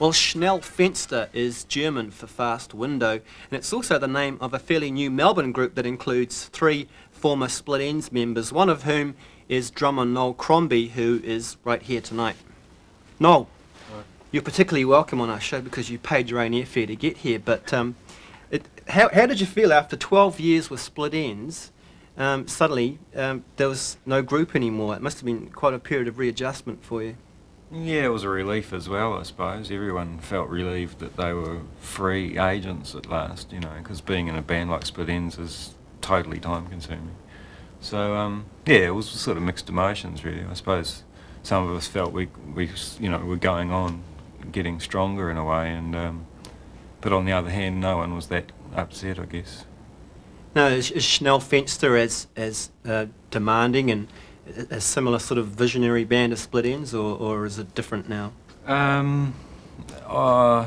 Well, Schnell Fenster is German for fast window, and it's also the name of a fairly new Melbourne group that includes 3 former Split Enz members, one of whom is drummer Noel Crombie, who is right here tonight. Noel, you're particularly welcome on our show because you paid your own airfare to get here, but how did you feel after 12 years with Split Enz? Suddenly there was no group anymore. It must have been quite a period of readjustment for you. Yeah, it was a relief as well, I suppose. Everyone felt relieved that they were free agents at last, you know, because being in a band like Split Enz is totally time-consuming. So, yeah, it was sort of mixed emotions, really. I suppose some of us felt we were going on, getting stronger in a way, and but on the other hand, no one was that upset, I guess. Now, is Schnell Fenster as demanding and a similar sort of visionary band as Split Enz, or is it different now? Yeah,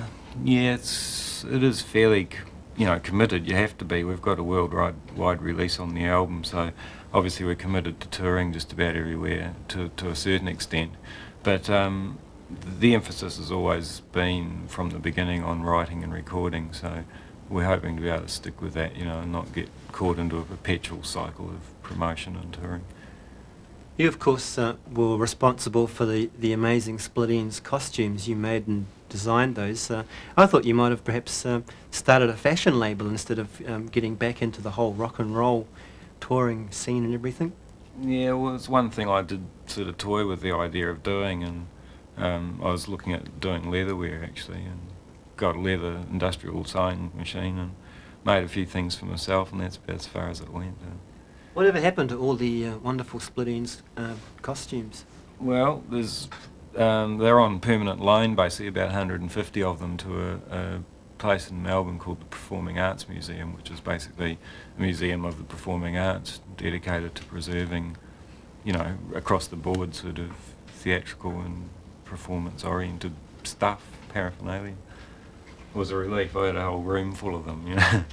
it is fairly, committed. You have to be. We've got a worldwide release on the album, so obviously we're committed to touring just about everywhere to a certain extent. But the emphasis has always been from the beginning on writing and recording, so we're hoping to be able to stick with that, and not get caught into a perpetual cycle of promotion and touring. You, of course, were responsible for the amazing Split Enz costumes. You made and designed those. I thought you might have perhaps started a fashion label instead of getting back into the whole rock and roll touring scene and everything. Yeah, well, it's one thing I did sort of toy with the idea of doing, and I was looking at doing leatherware actually, and got a leather industrial sewing machine and made a few things for myself, and that's about as far as it went. Whatever happened to all the wonderful Split Enz costumes? Well, they're on permanent loan, basically, about 150 of them to a place in Melbourne called the Performing Arts Museum, which is basically a museum of the performing arts dedicated to preserving, across the board sort of theatrical and performance-oriented stuff, paraphernalia. It was a relief. I had a whole room full of them, It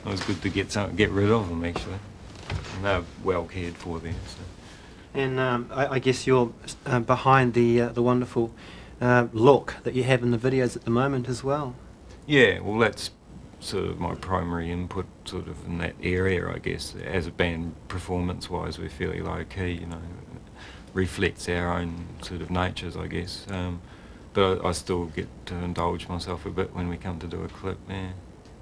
was good to get rid of them, actually. And they're well cared for there. So. And I guess you're behind the wonderful look that you have in the videos at the moment as well. Yeah, well, that's sort of my primary input sort of in that area, I guess. As a band, performance-wise, we're fairly low-key, reflects our own sort of natures, I guess. But I still get to indulge myself a bit when we come to do a clip, yeah.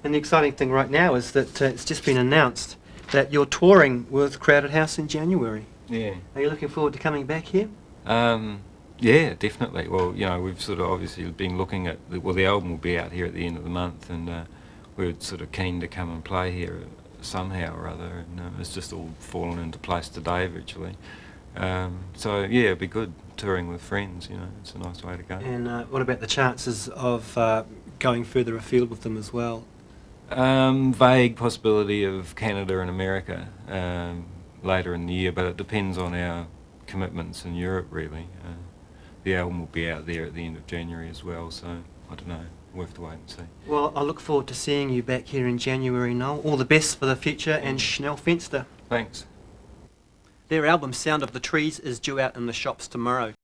And the exciting thing right now is that it's just been announced that you're touring with Crowded House in January. Yeah. Are you looking forward to coming back here? Yeah, definitely. Well, we've sort of obviously been looking at, the album will be out here at the end of the month, and we're sort of keen to come and play here somehow or other, and it's just all fallen into place today virtually. So yeah, it'd be good touring with friends, it's a nice way to go. And what about the chances of going further afield with them as well? Vague possibility of Canada and America later in the year, but it depends on our commitments in Europe, really. The album will be out there at the end of January as well, so I don't know, we'll have to wait and see. Well, I look forward to seeing you back here in January, Noel. All the best for the future, and Schnell Fenster. Thanks. Their album Sound of the Trees is due out in the shops tomorrow.